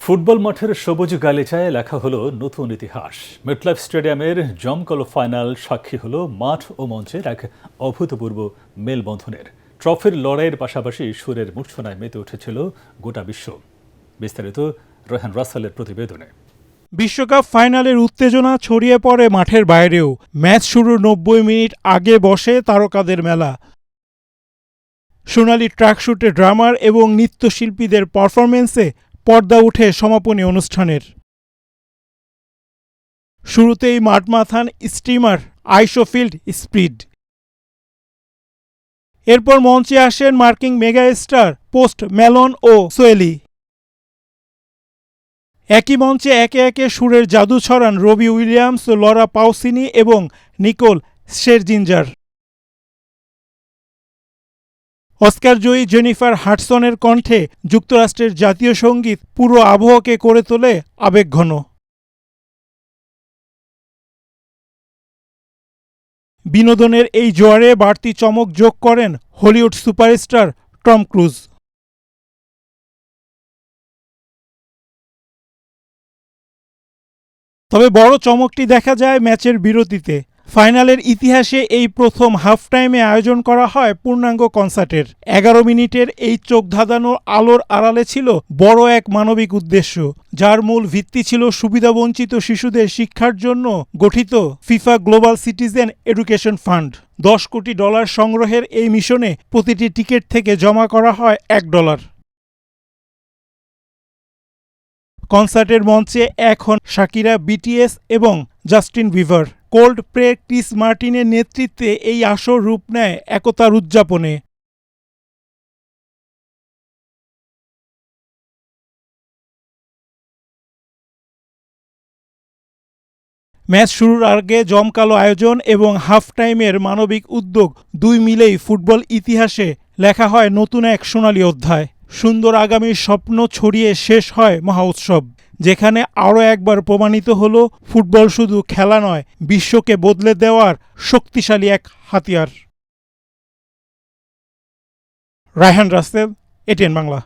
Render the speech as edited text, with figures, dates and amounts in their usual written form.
Football মাঠের সবুজ গালিচায় লেখা হলো নতুন ইতিহাস। মেটলাইফ স্টেডিয়ামের জমকালো ফাইনাল সাক্ষী হলো মাঠ ও মঞ্চের এক অভূতপূর্ব মেলবন্ধনের। ট্রফির লড়াইয়ের পাশাপাশি সুরের মূর্ছনায় মেতে উঠেছিল গোটা বিশ্ব। বিস্তারিত রোহান রাসেলের প্রতিবেদনে। বিশ্বকাপ ফাইনালের উত্তেজনা ছড়িয়ে পড়ে মাঠের বাইরেও। ম্যাচ শুরুর ৯০ মিনিট আগে বসে তারকাদের মেলা। সোনালি ট্র্যাকশুটে ড্রামার এবং নৃত্যশিল্পীদের পারফরমেন্সে পর্দা উঠে সমাপনী অনুষ্ঠানের। শুরুতেই মাঠ মাথান স্টিমার আইশোফিল্ড স্পিড। এরপর মঞ্চে আসেন মার্কিং মেগা স্টার পোস্ট ম্যালোন ও সোয়েলি। একই মঞ্চে একে একে সুরের জাদু ছড়ান রবি উইলিয়ামস, লরা পাউসিনি এবং নিকোল শেরজিঞ্জার। অস্কারজয়ী জেনিফার হাডসনের কণ্ঠে যুক্তরাষ্ট্রের জাতীয় সঙ্গীত পুরো আবহকে করে তোলে আবেগঘন। বিনোদনের এই জোয়ারে বাড়তি চমক যোগ করেন হলিউড সুপারস্টার টম ক্রুজ। তবে বড় চমকটি দেখা যায় ম্যাচের বিরতিতে। ফাইনালের ইতিহাসে এই প্রথম হাফ টাইমে আয়োজন করা হয় পূর্ণাঙ্গ কনসার্টের। ১১ মিনিটের এই চোখ ধাঁধানো আলোর আড়ালে ছিল বড় এক মানবিক উদ্দেশ্য, যার মূল ভিত্তি ছিল সুবিধাবঞ্চিত শিশুদের শিক্ষার জন্য গঠিত FIFA global citizen education fund. $10 কোটি সংগ্রহের এই মিশনে প্রতিটি টিকিট থেকে জমা করা হয় $1। কনসার্টের মঞ্চে এখন শাকিরা, বিটিএস এবং জাস্টিন বিভার। কোল্ড প্লে ক্রিস মার্টিনের নেতৃত্বে এই আসর রূপ নেয় একতার উদযাপনে। ম্যাচ শুরুর আগে জমকালো আয়োজন এবং হাফ টাইমের মানবিক উদ্যোগ দুই মিলেই ফুটবল ইতিহাসে লেখা হয় নতুন এক সোনালী অধ্যায়। সুন্দর আগামীর স্বপ্ন ছড়িয়ে শেষ হয় মহা উৎসব, যেখানে আরও একবার প্রমাণিত হলো ফুটবল শুধু খেলা নয়, বিশ্বকে বদলে দেওয়ার শক্তিশালী এক হাতিয়ার। রায়হান রাসেল, এটিএন বাংলা।